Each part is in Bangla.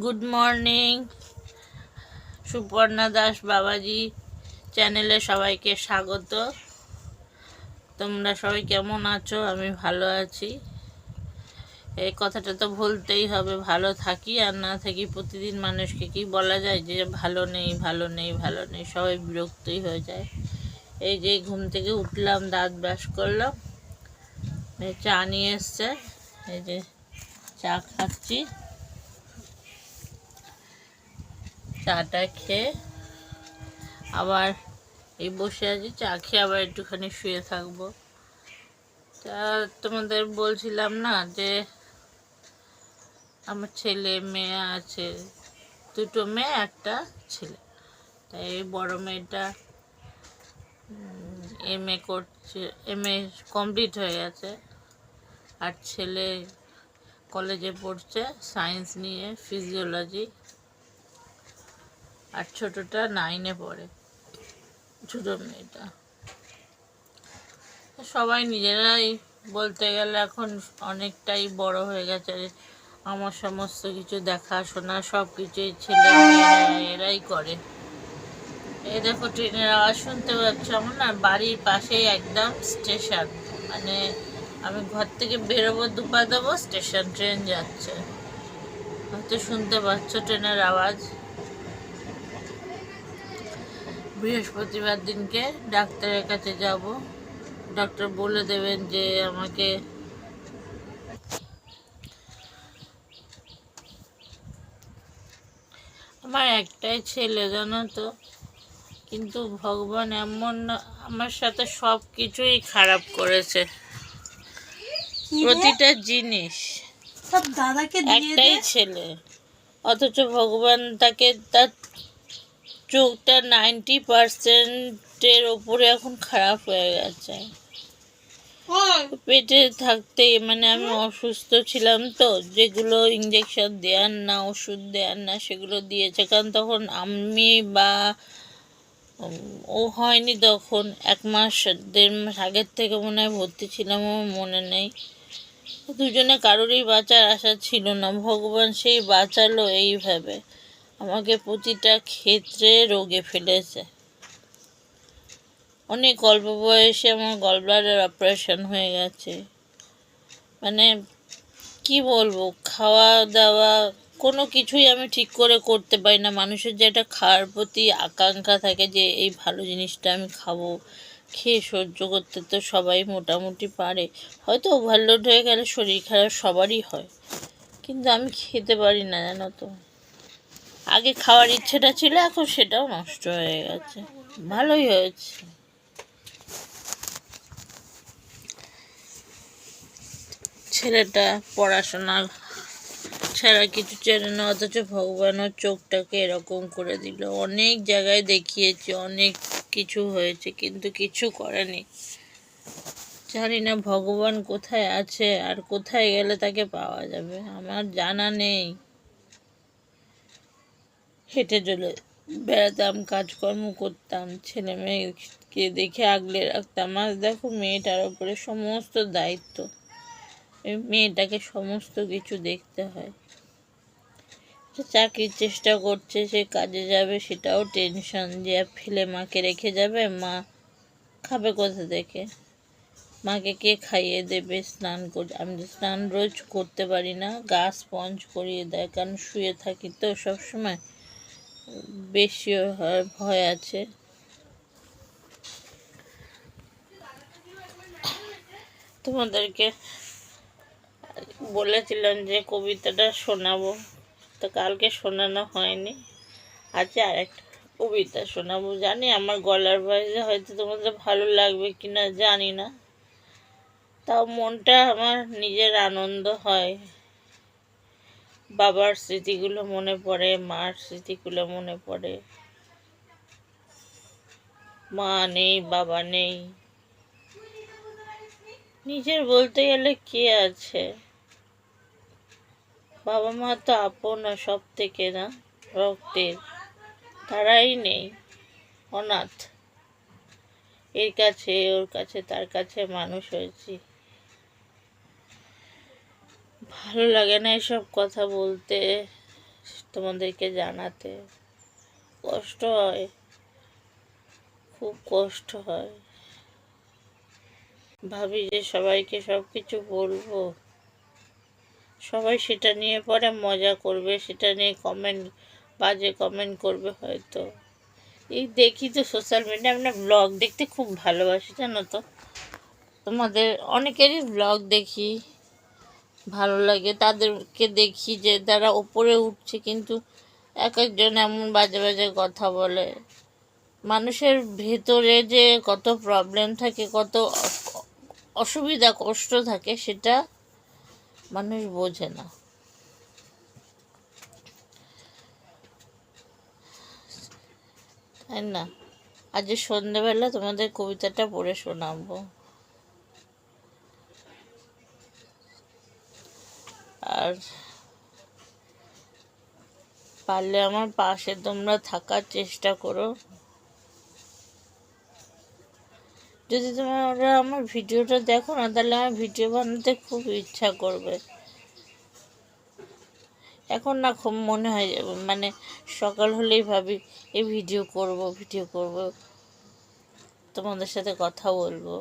Good morning. সুপর্ণা দাস বাবাজি চ্যানেলে সবাইকে স্বাগত। তোমরা সবাই কেমন আছো? আমি ভালো আছি। এই কথাটা তো বলতেই হবে, ভালো থাকি আর না থাকি। প্রতিদিন মানুষকে কি বলা যায় যে ভালো নেই, ভালো নেই, ভালো নেই, সবাই বিরক্তই হয়ে যায়। এই যে ঘুম থেকে উঠলাম, দাঁত ব্রাশ করলাম, চা নিয়ে এসছে, এই যে চা খাচ্ছি। চাটা খেয়ে আবার এই বসে আছি, চা খেয়ে আবার একটুখানি শুয়ে থাকবো। তা তোমাদের বলছিলাম না যে আমার ছেলে মেয়ে আছে, দুটো মেয়ে একটা ছেলে। তাই এই বড় মেয়েটা MA করছে, MA কমপ্লিট হয়ে গেছে। আর ছেলে কলেজে পড়ছে সায়েন্স নিয়ে, ফিজিওলজি। আর ছোটটা 9-এ পড়ে, ছোট মেয়েটা। সবাই নিজেরাই বলতে গেলে এখন অনেকটাই বড় হয়ে গেছে। আমার সমস্ত কিছু দেখাশোনা সব কিছুই ছেলে মেয়েরা এরাই করে। এই দেখো ট্রেনের আওয়াজ শুনতে পাচ্ছ? আমার না বাড়ির পাশেই একদম স্টেশন, মানে আমি ঘর থেকে বেরোবো, দুপা দেবো, স্টেশন, ট্রেন যাচ্ছে। হয়তো শুনতে পাচ্ছ ট্রেনের আওয়াজ। বৃহস্পতিবার দিনকে ডাক্তারের কাছে যাব। ডক্টর বলে দেবেন যে আমাকে আমার একটাই ছেলে, জানো তো, কিন্তু ভগবান এমন আমার সাথে সব কিছুই খারাপ করেছে, প্রতিটা জিনিস। সব দাদাকে একটাই ছেলে, অথচ ভগবান তাকে তার চোখটা 90%-এর ওপরে এখন খারাপ হয়ে গেছে। পেটে থাকতেই মানে আমি অসুস্থ ছিলাম তো, যেগুলো ইঞ্জেকশন দেওয়ার না, ওষুধ দেওয়ার না, সেগুলো দিয়েছে। কারণ তখন আমি বা ও হয়নি, তখন 1 মাস 1.5 মাস আগের থেকে মনে হয় ভর্তি ছিলাম, আমার মনে নেই। দুজনে কারোরই বাঁচার আশা ছিল না, ভগবান সেই বাঁচালো এইভাবে। আমাকে প্রতিটা ক্ষেত্রে রোগে ফেলেছে। অনেক অল্প বয়সে আমার গলব্লাডার অপারেশন হয়ে গেছে। মানে কি বলবো, খাওয়া দাওয়া কোনো কিছুই আমি ঠিক করে করতে পারি না। মানুষের যে একটা খাওয়ার প্রতি আকাঙ্ক্ষা থাকে যে এই ভালো জিনিসটা আমি খাবো, খেয়ে সহ্য করতে তো সবাই মোটামুটি পারে। হয়তো ওভারলোড হয়ে গেলে শরীর খারাপ সবারই হয়, কিন্তু আমি খেতে পারি না, জানো তো। আগে খাওয়ার ইচ্ছেটা ছিল, এখন সেটাও নষ্ট হয়ে গেছে। ভালোই হয়েছে। ছেলেটা পড়াশোনা ছাড়া কিছু চেনে না, অথচ ভগবান ওর চোখটাকে এরকম করে দিল। অনেক জায়গায় দেখিয়েছি, অনেক কিছু হয়েছে, কিন্তু কিছু করেনি। জানি না ভগবান কোথায় আছে আর কোথায় গেলে তাকে পাওয়া যাবে, আমার জানা নেই। হেঁটে চলে বেড়াতাম, কাজকর্ম করতাম, ছেলে মেয়েকে দেখে আগলে রাখতাম। আজ দেখো মেয়েটার উপরে সমস্ত দায়িত্ব, এই মেয়েটাকে সমস্ত কিছু দেখতে হয়। সে চাকরির চেষ্টা করছে, সে কাজে যাবে, সেটাও টেনশন যে ফেলে মাকে রেখে যাবে, মা খাবে কোথা থেকে, মাকে কে খাইয়ে দেবে। স্নান করে, আমি তো স্নান রোজ করতে পারি না, গা স্পঞ্জ করিয়ে দেয়, কারণ শুয়ে থাকি তো সবসময়, বেশি ভয় আছে। তোমাদেরকে বলেছিলাম যে কবিতাটা শোনাবো, তো কালকে শোনানো হয়নি। আজকে আর একটা কবিতা শোনাবো। জানি আমার গলার ভয়েসে হয়তো তোমাদের ভালো লাগবে কি না জানি না, তাও মনটা আমার নিজের আনন্দ হয়। বাবার স্মৃতিগুলো মনে পড়ে, মার স্মৃতিগুলো মনে পড়ে। মা নেই, বাবা নেই, নিজের বলতে গেলে কে আছে? বাবা মা তো আপন সব থেকে, না রক্তের, তারাই নেই, অনাথ। এর কাছে ওর কাছে তার কাছে মানুষ হয়েছি। ভালো লাগে না এসব কথা বলতে, তোমাদেরকে জানাতে। কষ্ট হয়, খুব কষ্ট হয়। ভাবি যে সবাইকে সব কিছু বলবো, সবাই সেটা নিয়ে পরে মজা করবে, সেটা নিয়ে বাজে কমেন্ট করবে হয়তো। এই দেখি তো সোশ্যাল মিডিয়া, আমরা ব্লগ দেখতে খুব ভালোবাসি জানো তো। তোমাদের অনেকেরই ব্লগ দেখি, ভালো লাগে। তাদেরকে দেখি যে তারা ওপরে উঠছে, কিন্তু এক একজন এমন বাজে বাজে কথা বলে। মানুষের ভেতরে যে কত প্রবলেম থাকে, কত অসুবিধা কষ্ট থাকে, সেটা মানুষ বোঝে না। তাই না? আজ সন্ধ্যেবেলা তোমাদের কবিতাটা পড়ে শোনাবো। আর পারলে আমার পাশে তোমরা থাকার চেষ্টা করো। যদি তোমরা আমার ভিডিওটা দেখো না, তাহলে আমার ভিডিও বানাতে খুব ইচ্ছা করবে। এখন না খুব মনে হয়, মানে সকাল হলেই ভাবি এই ভিডিও করব, তোমাদের সাথে কথা বলবো।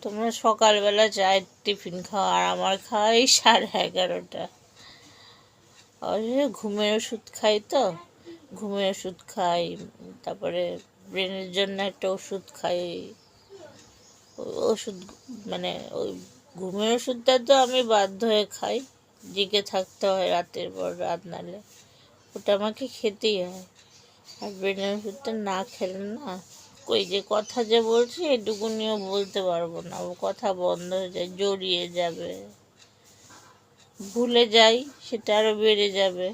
তোমরা সকালবেলা চায়ের টিফিন খাও, আর আমার খাওয়াই 11:30। ঘুমের ওষুধ খাই তো, ঘুমের ওষুধ খাই, তারপরে ব্রেনের জন্য একটা ওষুধ খাই। ওষুধ মানে ওই ঘুমের ওষুধটা তো আমি বাধ্য হয়ে খাই, জেগে থাকতে হয় রাতের পর রাত, নালে ওটা আমাকে খেতেই হয়। আর ব্রেনের ওষুধটা না খেলে না, ওই যে কথা যে বলছি এটুকুনিও বলতে পারবো না, ও কথা বন্ধ হয়ে যায়, জড়িয়ে যাবে, ভুলে যাই, সেটা আরও বেড়ে যাবে।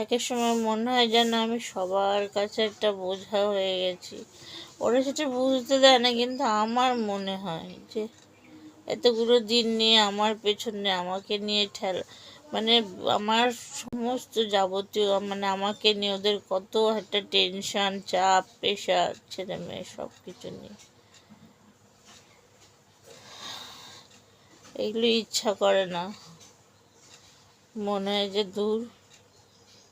একের সময় মনে হয় যেন আমি সবার কাছে একটা বোঝা হয়ে গেছি। ওরা সেটা বুঝতে দেয় না, কিন্তু আমার মনে হয় যে এতগুলো দিন নিয়ে আমার পেছনে আমাকে নিয়ে মানে আমার সমস্ত যাবতীয়, মানে আমাকে নিয়ে ওদের কত একটা টেনশন, চাপ, প্রেশার, ছেলে মেয়ে সব কিছু নিয়ে। এগুলো ইচ্ছা করে না, মনে হয় যে দূর,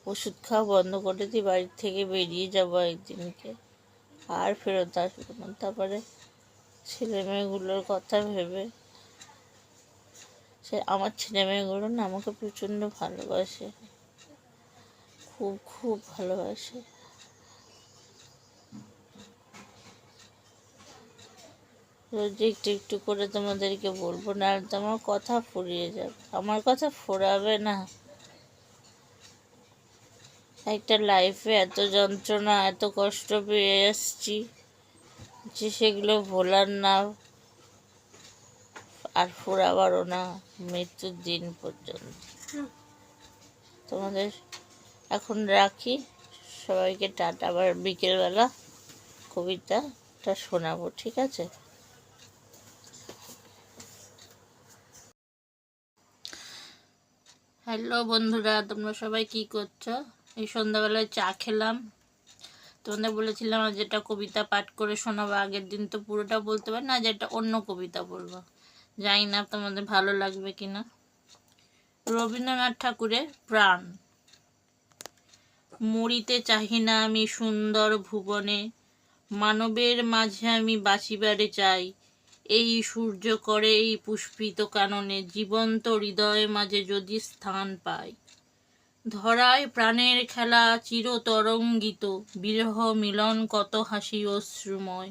ওষুধ খাওয়া বন্ধ করে দিই, বাড়ির থেকে বেরিয়ে যাবো একদিনকে, আর ফেরত আসবো না। তারপরে ছেলে মেয়েগুলোর কথা ভেবে, আমার ছেলে মেয়েগুলো না আমাকে প্রচণ্ড ভালোবাসে, খুব খুব ভালোবাসে। রোজ একটু একটু করে তোমাদেরকে বলবো, না তো আমার কথা ফুরিয়ে যাবে। আমার কথা ফুরাবে না। একটা লাইফে এত যন্ত্রণা, এত কষ্ট পেয়ে এসছি যে সেগুলো ভোলার না, আর ফুরাবারও না মৃত্যুর দিন পর্যন্ত। তোমাদের এখন রাখি, সবাইকে টাটা। আবার বিকেলবেলা কবিতাটা শোনাবো, ঠিক আছে? হ্যালো বন্ধুরা, তোমরা সবাই কি করছো? এই সন্ধ্যাবেলায় চা খেলাম। তোমাদের বলেছিলাম আজ যেটা কবিতা পাঠ করে শোনাবো, আগের দিন তো পুরোটা বলতে পারি না, যেটা অন্য কবিতা বলবো। জানি না তোমাদের ভালো লাগবে কিনা। রবীন্দ্রনাথ ঠাকুরের প্রাণ। মরিতে চাহি না আমি সুন্দর ভুবনে, মানবের মাঝে আমি বাঁচিবারে চাই। এই সূর্য করে এই পুষ্পিত কাননে, জীবন্ত হৃদয় মাঝে যদি স্থান পাই। ধরায় প্রাণের খেলা চিরতরঙ্গিত, বিরহ মিলন কত হাসি অশ্রুময়।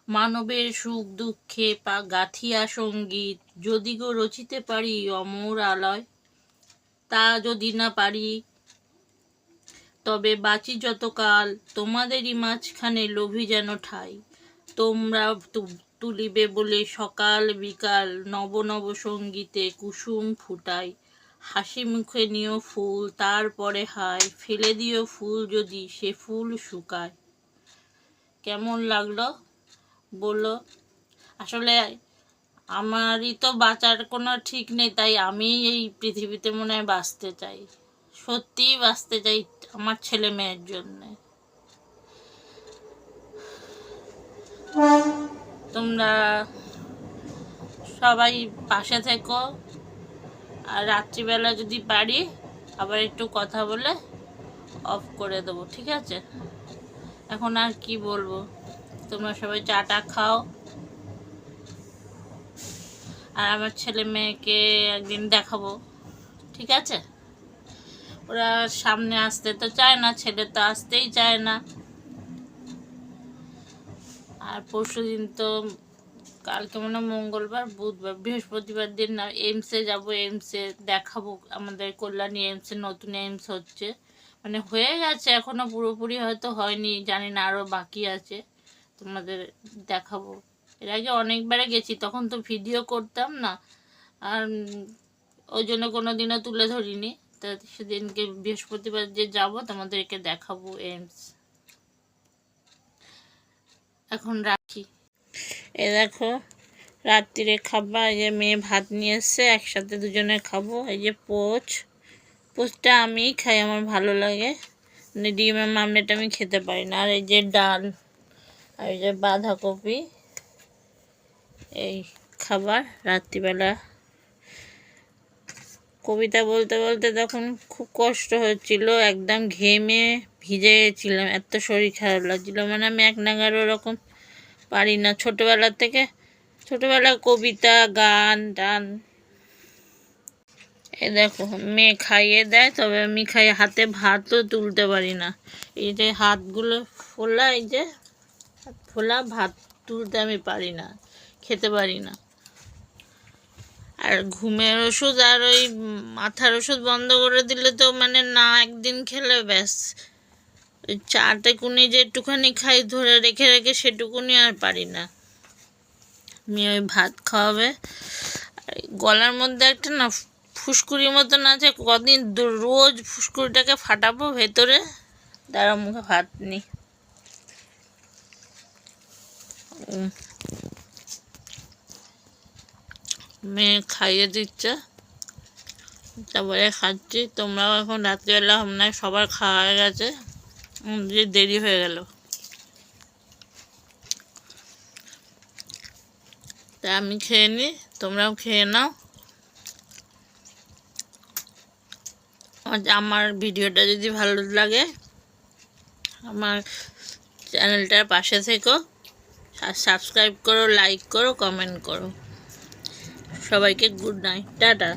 মানবের সুখ দুঃখে গাথিয়া সঙ্গীত, যদি গো রচিতে পারি অমর আলয়। তা যদি না পারি তবে বাঁচি যতকাল, তোমাদেরই মাঝখানে লোভী যেন ঠাই। তোমরা তুলিবে বলে সকাল বিকাল, নব নব সঙ্গীতে কুসুম ফুটাই। হাসি মুখে নিও ফুল, তারপরে হায় ফেলে দিও ফুল যদি সে ফুল শুকায়। কেমন লাগলো বলো? আসলে আমারই তো বাঁচার কোনো ঠিক নেই, তাই আমি এই পৃথিবীতে মনে হয় বাঁচতে চাই, সত্যিই বাঁচতে চাই আমার ছেলে মেয়ের জন্যে। তোমরা সবাই পাশে থেকো, আর রাত্রিবেলা যদি পারি আবার একটু কথা বলে অফ করে দেবো, ঠিক আছে? এখন আর কি বলবো, তোমরা সবাই চাটা খাও, আর আমার ছেলে মেয়েকে একদিন দেখাবো, ঠিক আছে? ওরা সামনে আসতে তো চায় না, ছেলে তো আসতেই চায় না। আর পরশু দিন তো, কালকে মনে হয় মঙ্গলবার, বুধবার, বৃহস্পতিবার দিন না এইমসে যাব, এইমসে দেখাবো। আমাদের কল্যাণী এইমসে নতুন এইমস হচ্ছে, মানে হয়ে গেছে, এখনও পুরোপুরি হয়তো হয়নি, জানি না, আরও বাকি আছে। তোমাদের দেখাবো। এর আগে অনেকবারে গেছি, তখন তো ভিডিও করতাম না, আর ওই জন্য কোনো দিনও তুলে ধরিনি। তা সেদিনকে বৃহস্পতিবার যে যাব তোমাদেরকে দেখাবো এইমস। এখন রাখি। এ দেখো রাত্রিরে খাবার, এই যে মেয়ে ভাত নিয়ে এসছে, একসাথে দুজনে খাবো। এই যে পোচটা আমি খাই, আমার ভালো লাগে, ডিমের মামলেট আমি খেতে পারি না। আর এই যে ডাল, আর এই যে বাঁধাকপি, এই খাবার রাত্রিবেলা। কবিতা বলতে বলতে তখন খুব কষ্ট হচ্ছিল, একদম ঘেমে ভিজে গেছিলাম, এত শরীর খারাপ লাগছিল, মানে আমি এক নাগার ওরকম পারি না। ছোটোবেলা কবিতা, গান টান, এ দেখো মেয়ে খাইয়ে দেয়, তবে আমি খাই, হাতে ভাতও তুলতে পারি না। এই যে হাতগুলো ফোলা, এই যে ফোলা, ভাত তুলতে আমি পারি না, খেতে পারি না। আর ঘুমের ওষুধ আর ওই মাথার ওষুধ বন্ধ করে দিলে তো মানে না, একদিন খেলে ব্যাস, ওই চাটেকুনি যে একটুখানি খাই ধরে রেখে রেখে, সেটুকুনি আর পারি না। আমি ওই ভাত খাওয়াবে, গলার মধ্যে একটা না ফুসকুড়ির মতন আছে, কদিন রোজ ফুসকুড়িটাকে ফাটাবো ভেতরে। দাঁড়া, মুখে ভাত নি। মেয়ে খাইয়ে দিচ্ছে, তারপরে খাচ্ছি। তোমরাও এখন রাত্রিবেলা আপনার সবার খাওয়া হয়ে গেছে, যে দেরি হয়ে গেল, তা আমি খেয়ে নিই, তোমরাও খেয়ে নাও। আমার ভিডিওটা যদি ভালো লাগে, আমার চ্যানেলটার পাশে থেকো, সাবস্ক্রাইব করো, লাইক করো, কমেন্ট করো। সবাইকে গুড নাইট, টাটা।